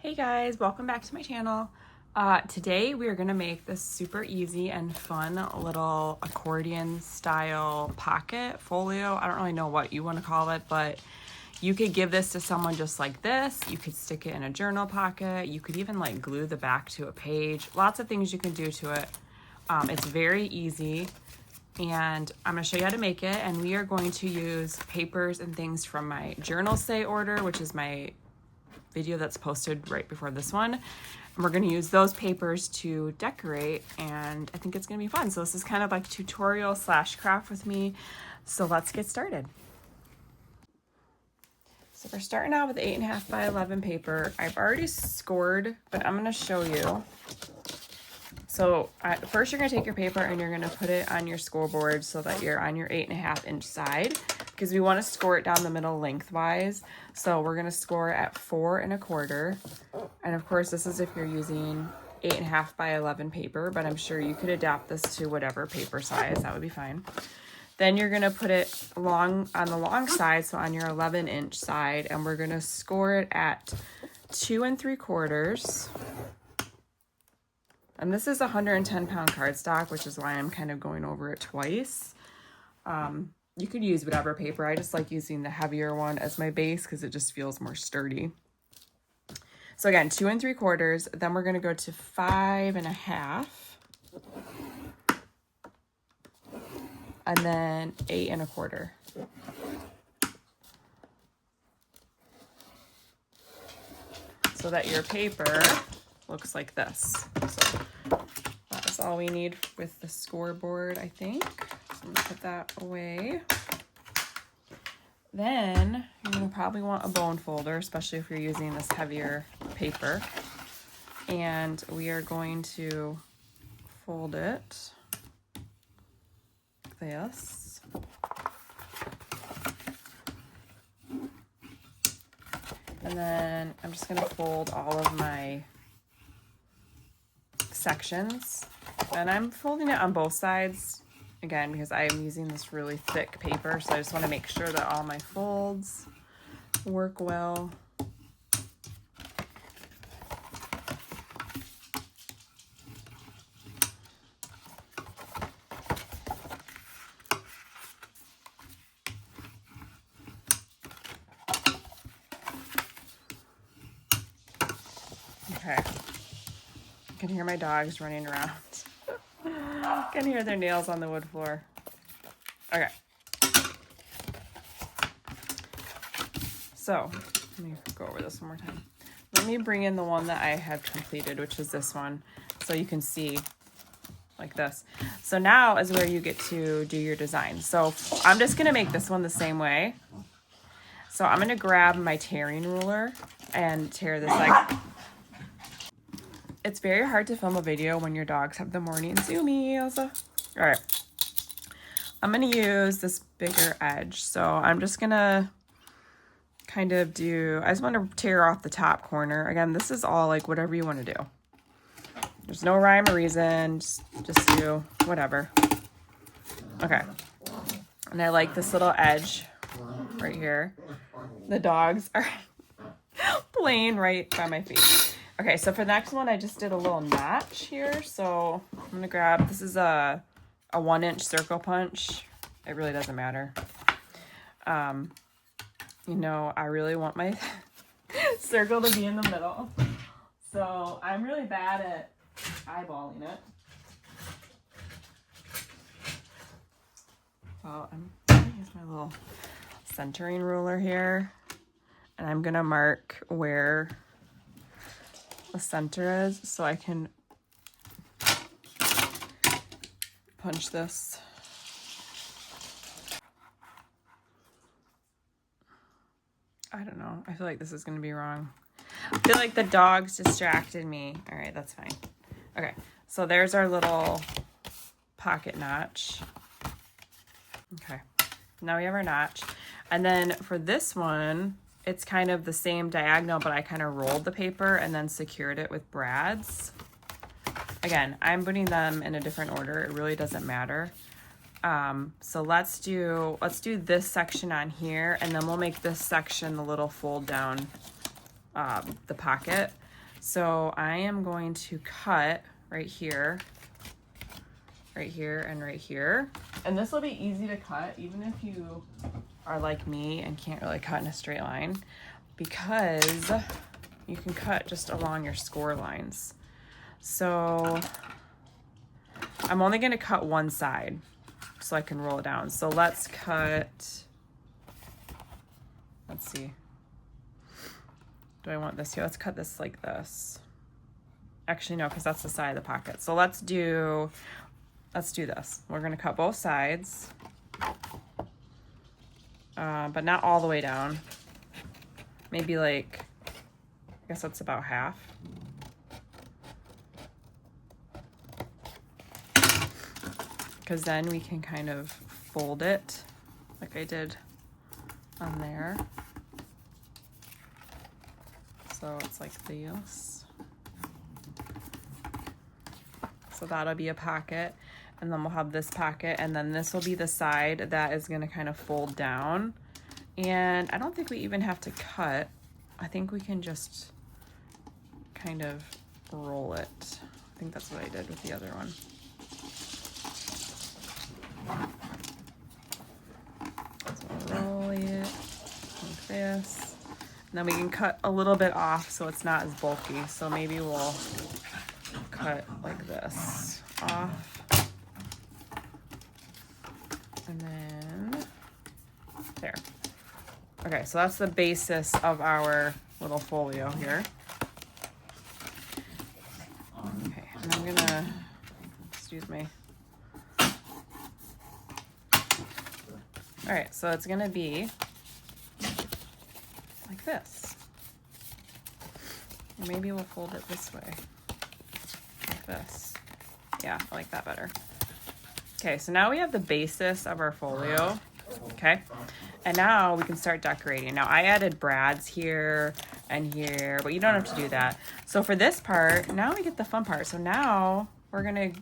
Hey guys, welcome back to my channel. Today we are going to make this super easy and fun little accordion style pocket folio. I don't really know what you want to call it, but you could give this to someone just like this. You could stick it in a journal pocket. You could even like glue the back to a page. Lots of things you can do to it. It's very easy and I'm going to show you how to make it. And we are going to use papers and things from my journal say order, which is my video that's posted right before this one. And we're going to use those papers to decorate, and I think it's going to be fun. So this is kind of like tutorial slash craft with me. So let's get started. So we're starting out with 8.5 by 11 paper. I've already scored, but I'm going to show you. So first you're going to take your paper and you're going to put it on your scoreboard so that you're on your 8.5 inch side, because we want to score it down the middle lengthwise. So we're going to score at 4 1/4. And of course, this is if you're using 8.5 by 11 paper, but I'm sure you could adapt this to whatever paper size. That would be fine. Then you're going to put it along on the long side, so on your 11 inch side, and we're going to score it at 2 3/4. And this is 110 pound cardstock, which is why I'm kind of going over it twice. You could use whatever paper. I just like using the heavier one as my base because it just feels more sturdy. So again, 2 3/4. Then we're going to go to 5 1/2. And then 8 1/4. So that your paper looks like this. So that's all we need with the scoreboard, I think. So I'm gonna put that away. Then you're gonna probably want a bone folder, especially if you're using this heavier paper. And we are going to fold it like this. And then I'm just gonna fold all of my sections, and I'm folding it on both sides again because I'm using this really thick paper, so I just want to make sure that all my folds work well. Okay. I can hear my dogs running around. I can hear their nails on the wood floor. Okay. So, let me go over this one more time. Let me bring in the one that I had completed, which is this one, so you can see like this. So now is where you get to do your design. So I'm just gonna make this one the same way. So I'm gonna grab my tearing ruler and tear this like. It's very hard to film a video when your dogs have the morning zoomies. All right, I'm gonna use this bigger edge. So I'm just gonna kind of do, I just want to tear off the top corner. Again, this is all like whatever you want to do. There's no rhyme or reason, just do whatever. Okay, and I like this little edge right here. The dogs are playing right by my feet. Okay, so for the next one, I just did a little notch here. So I'm gonna grab, this is a 1 inch circle punch. It really doesn't matter. You know, I really want my circle to be in the middle. So I'm really bad at eyeballing it. So I'm gonna use my little centering ruler here. And I'm gonna mark where the center is so I can punch this. I don't know. I feel like this is going to be wrong. I feel like the dogs distracted me. All right, that's fine. Okay, so there's our little pocket notch. Okay, now we have our notch. And then for this one, it's kind of the same diagonal, but I kind of rolled the paper and then secured it with brads. Again, I'm putting them in a different order. It really doesn't matter. So let's do this section on here, and then we'll make this section the little fold down the pocket. So I am going to cut right here, and right here. And this will be easy to cut even if you are like me and can't really cut in a straight line, because you can cut just along your score lines. So I'm only going to cut one side so I can roll it down. So let's cut, let's see. Do I want this here? Let's cut this like this. Actually, no, because that's the side of the pocket. So let's do this. We're going to cut both sides, but not all the way down. Maybe like, I guess that's about half. Because then we can kind of fold it like I did on there. So it's like this. So that'll be a pocket, and then we'll have this pocket, and then this will be the side that is going to kind of fold down. And I don't think we even have to cut. I think we can just kind of roll it. I think that's what I did with the other one. So roll it like this. And then we can cut a little bit off so it's not as bulky. So maybe we'll cut like this off. And then there. Okay, so that's the basis of our little folio here. Okay, and I'm gonna, excuse me. All right, so it's gonna be like this. Or maybe we'll fold it this way, like this. Yeah, I like that better. Okay, so now we have the basis of our folio, okay? And now we can start decorating. Now I added brads here and here, but you don't have to do that. So for this part, now we get the fun part. So now we're gonna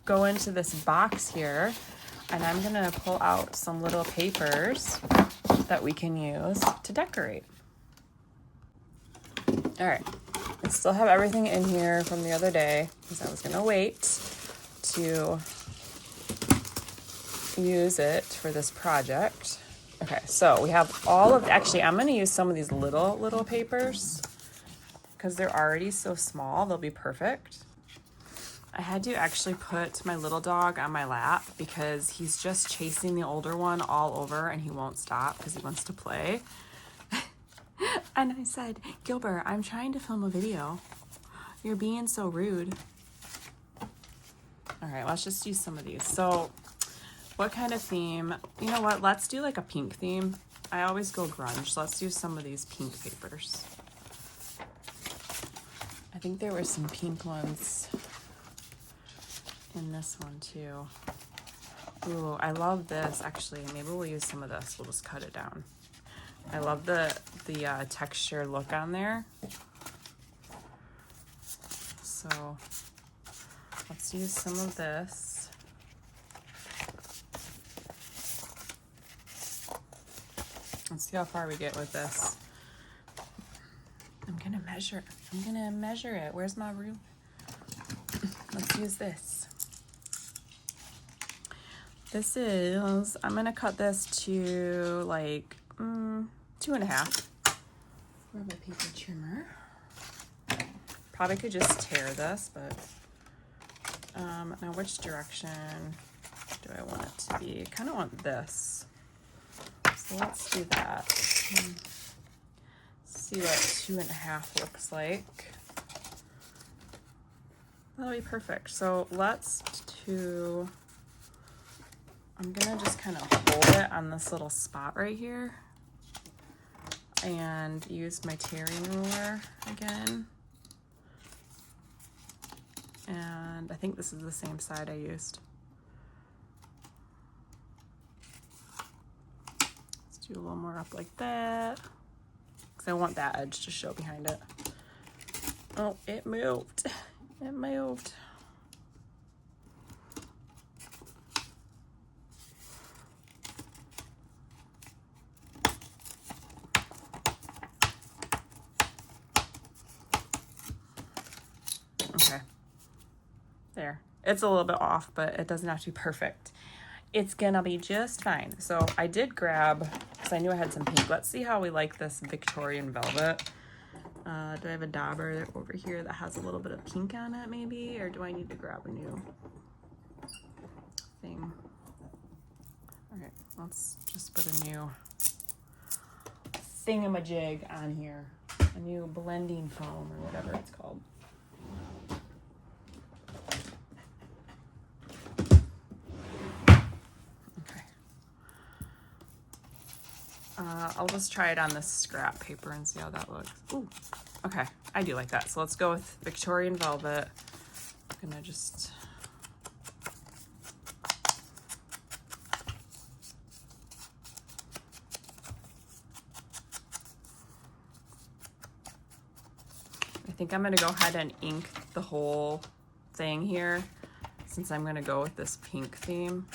go into this box here, and I'm gonna pull out some little papers that we can use to decorate. All right, I still have everything in here from the other day because I was gonna wait to use it for this project. Okay, so we have all of, actually I'm gonna use some of these little papers because they're already so small, they'll be perfect. I had to actually put my little dog on my lap because he's just chasing the older one all over and he won't stop because he wants to play. And I said, Gilbert, I'm trying to film a video. You're being so rude. All right, let's just use some of these. So what kind of theme? You know what? Let's do like a pink theme. I always go grunge, so let's do some of these pink papers. I think there were some pink ones in this one too. Ooh, I love this. Actually, maybe we'll use some of this. We'll just cut it down. I love the texture look on there. So let's use some of this. Let's see how far we get with this. I'm gonna measure it. Where's my ruler? Let's use this. This is, I'm gonna cut this to like 2.5. Grab a paper trimmer. Probably could just tear this, but now which direction do I want it to be? I kind of want this. So let's do that. See what 2.5 looks like. That'll be perfect. So let's do, I'm gonna just kind of hold it on this little spot right here and use my tearing ruler again. And I think this is the same side I used. Let's do a little more up like that, because I want that edge to show behind it. Oh, it moved. It moved. Okay. There. It's a little bit off, but it doesn't have to be perfect. It's gonna be just fine. So I did grab, because I knew I had some pink. Let's see how we like this Victorian velvet. Do I have a dauber over here that has a little bit of pink on it maybe? Or do I need to grab a new thing? Okay, let's just put a new thingamajig on here. A new blending foam or whatever it's called. Okay. I'll just try it on this scrap paper and see how that looks. Ooh, okay, I do like that. So let's go with Victorian velvet. I'm gonna just... I think I'm gonna go ahead and ink the whole thing here since I'm gonna go with this pink theme.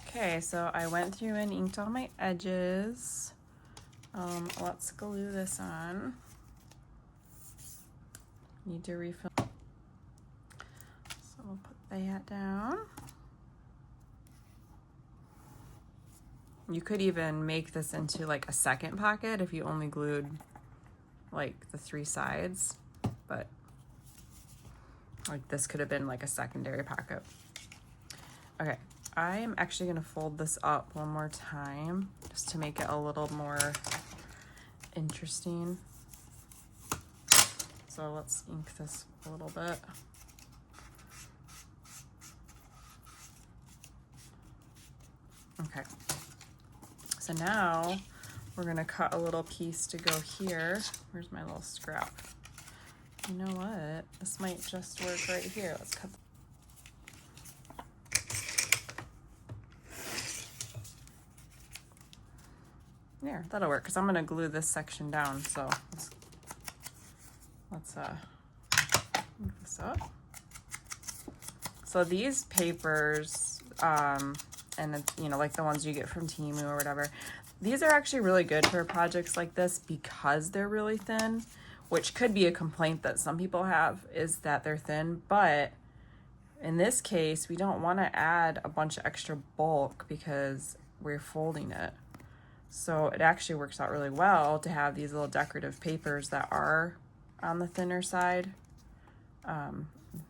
Okay, so I went through and inked all my edges. Let's glue this on. Need to refill. So we'll put that down. You could even make this into like a second pocket if you only glued like the 3 sides, but like this could have been like a secondary pocket. Okay, I am actually gonna fold this up one more time just to make it a little more interesting. So let's ink this a little bit. Okay. So now we're gonna cut a little piece to go here. Where's my little scrap? You know what? This might just work right here. Let's cut. There, that'll work because I'm gonna glue this section down. So let's move this up. So these papers, and it's, you know, like the ones you get from Temu or whatever, these are actually really good for projects like this because they're really thin, which could be a complaint that some people have, is that they're thin. But in this case, we don't want to add a bunch of extra bulk because we're folding it. So it actually works out really well to have these little decorative papers that are on the thinner side.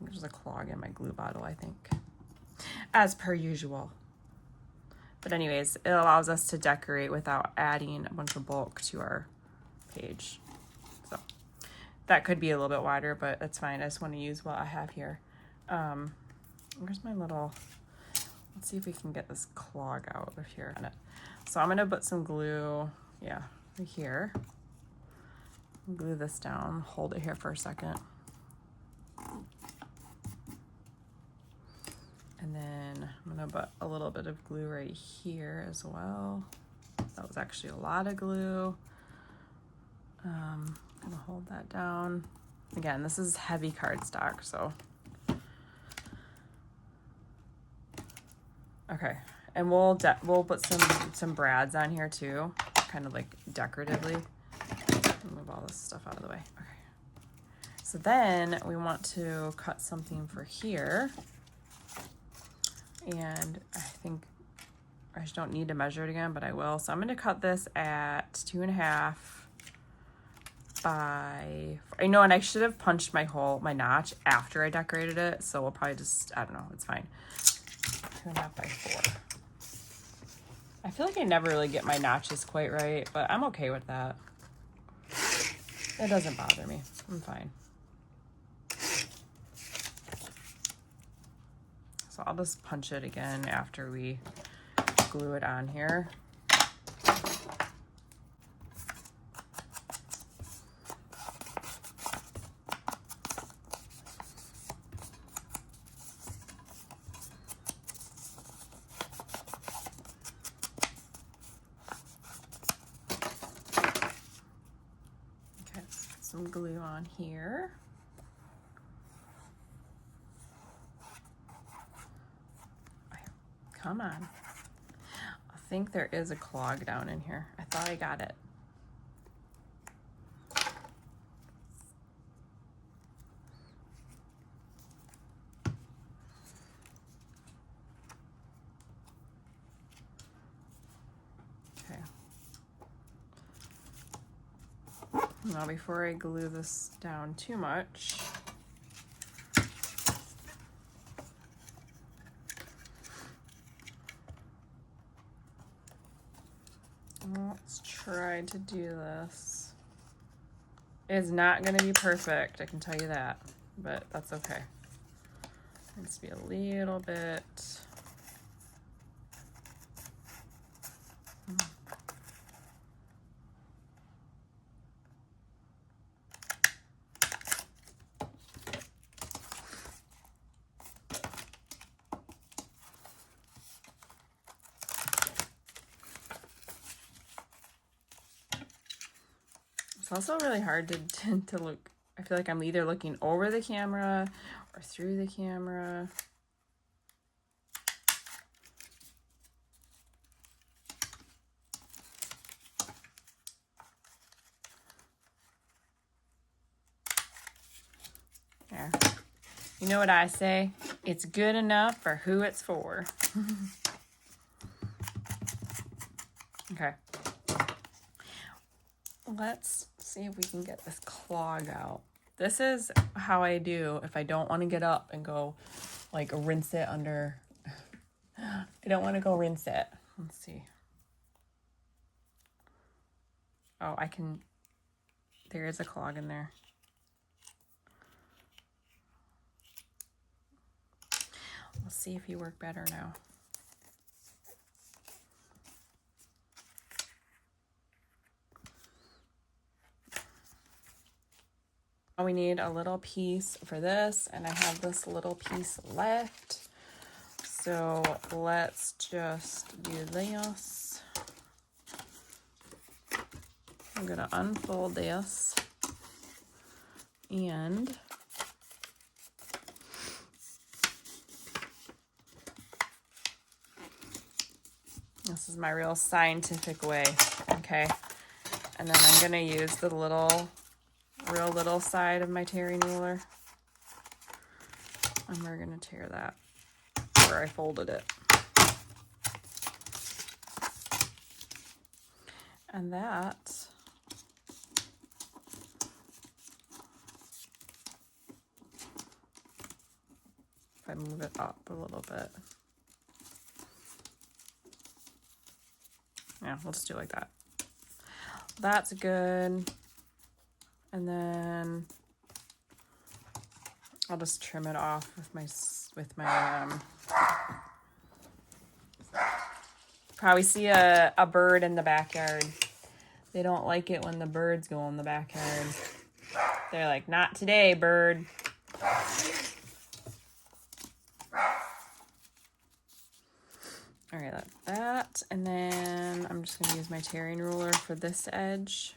There's a clog in my glue bottle, I think, as per usual. But anyways, it allows us to decorate without adding a bunch of bulk to our page. So that could be a little bit wider, but that's fine. I just want to use what I have here. Where's my little, let's see if we can get this clog out of here. So I'm gonna put some glue, yeah, right here. Glue this down, hold it here for a second. And then I'm gonna put a little bit of glue right here as well. That was actually a lot of glue. I'm gonna hold that down. Again, this is heavy cardstock, so. Okay, and we'll put some brads on here too, kind of like decoratively. Move all this stuff out of the way. Okay. So then we want to cut something for here. And I think I just don't need to measure it again, but I will. So I'm going to cut this at 2.5 by, I know, and I should have punched my notch after I decorated it. So we'll probably just, I don't know, it's fine. 2.5 by 4. I feel like I never really get my notches quite right, but I'm okay with that. It doesn't bother me. I'm fine. So I'll just punch it again after we glue it on here. Okay, let's put some glue on here. Come on. I think there is a clog down in here. I thought I got it. Now before I glue this down too much, let's try to do this. It's not going to be perfect, I can tell you that, but that's okay. It needs to be a little bit. It's also really hard to look. I feel like I'm either looking over the camera or through the camera. There. You know what I say? It's good enough for who it's for. Okay. Let's see if we can get this clog out. This is how I do if I don't want to get up and go like rinse it under. I don't want to go rinse it. Let's see. Oh, I can. There is a clog in there. We'll see if you work better now. We need a little piece for this, and I have this little piece left. So let's just do this. I'm gonna unfold this, and this is my real scientific way, okay? And then I'm gonna use the real little side of my tearing ruler, and we're gonna tear that where I folded it. And that if I move it up a little bit. Yeah, we'll just do it like that. That's good. And then I'll just trim it off with my probably see a bird in the backyard. They don't like it when the birds go in the backyard. They're like, not today, bird. All right, like that. And then I'm just gonna use my tearing ruler for this edge.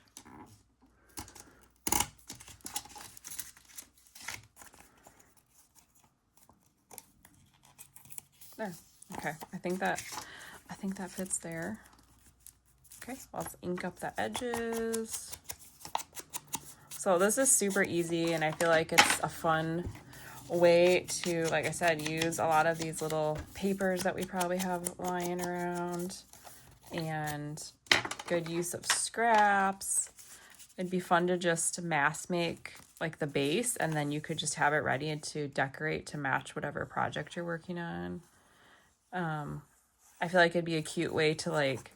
There. Okay. I think that fits there. Okay, let's ink up the edges. So this is super easy, and I feel like it's a fun way to, like I said, use a lot of these little papers that we probably have lying around, and good use of scraps. It'd be fun to just mass make like the base, and then you could just have it ready to decorate to match whatever project you're working on. I feel like it'd be a cute way to like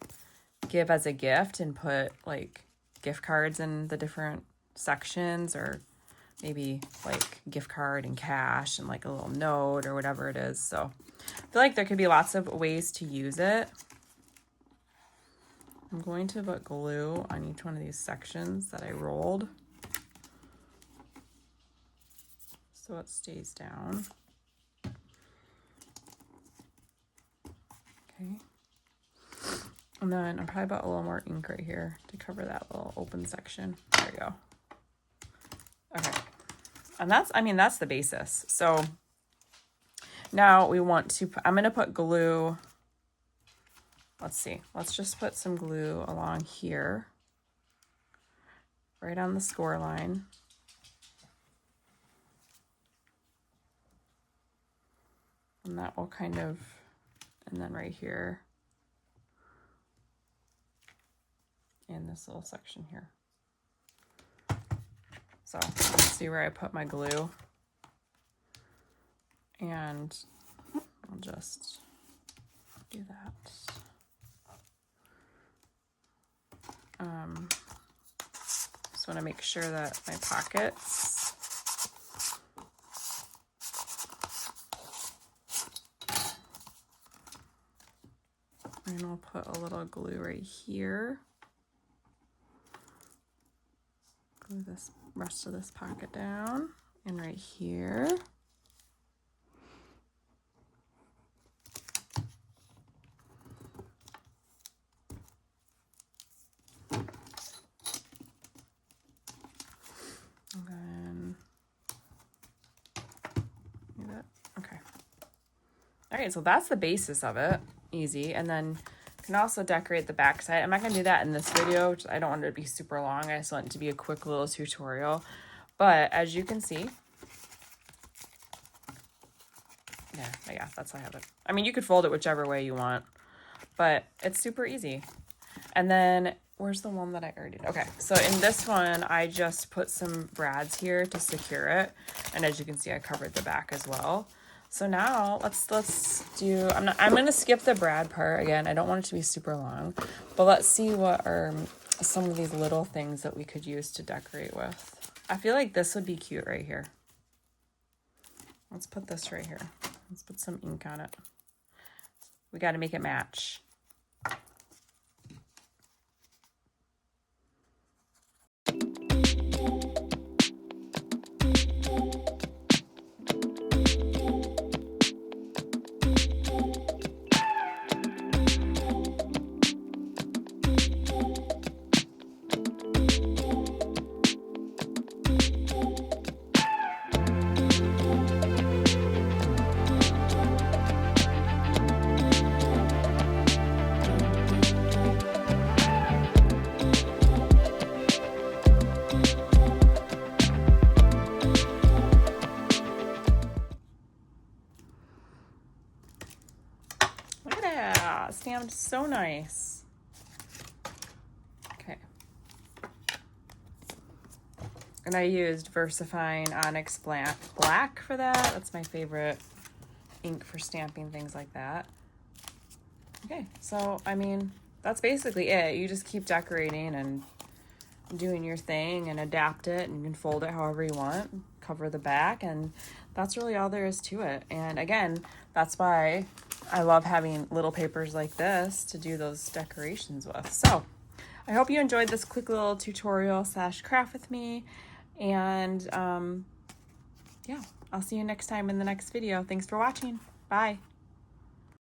give as a gift and put like gift cards in the different sections, or maybe like gift card and cash and like a little note or whatever it is. So I feel like there could be lots of ways to use it. I'm going to put glue on each one of these sections that I rolled so it stays down. Okay. And then I probably bought a little more ink right here to cover that little open section. There we go. Okay. And that's the basis. So now we want to, I'm going to put glue. Let's see. Let's just put some glue along here, right on the score line. And that will kind of, and then right here in this little section here. So let's see where I put my glue. And I'll just do that. Just want to make sure that my pockets and I'll put a little glue right here. Glue this rest of this pocket down and right here. And then do that. Okay. All right, so that's the basis of it. Easy. And then you can also decorate the back side. I'm not going to do that in this video, which I don't want it to be super long. I just want it to be a quick little tutorial. But as you can see, yeah, that's how I have it. I mean, you could fold it whichever way you want, but it's super easy. And then where's the one that I already did? Okay, so in this one, I just put some brads here to secure it. And as you can see, I covered the back as well. So now let's do, I'm going to skip the brad part again. I don't want it to be super long, but let's see what are some of these little things that we could use to decorate with. I feel like this would be cute right here. Let's put this right here. Let's put some ink on it. We got to make it match. Stamped so nice. Okay. And I used VersaFine Onyx Black for that. That's my favorite ink for stamping things like that. Okay, so I mean, that's basically it. You just keep decorating and doing your thing and adapt it, and you can fold it however you want, cover the back, and that's really all there is to it. And again, that's why I love having little papers like this to do those decorations with. So I hope you enjoyed this quick little tutorial / craft with me. And yeah, I'll see you next time in the next video. Thanks for watching. Bye.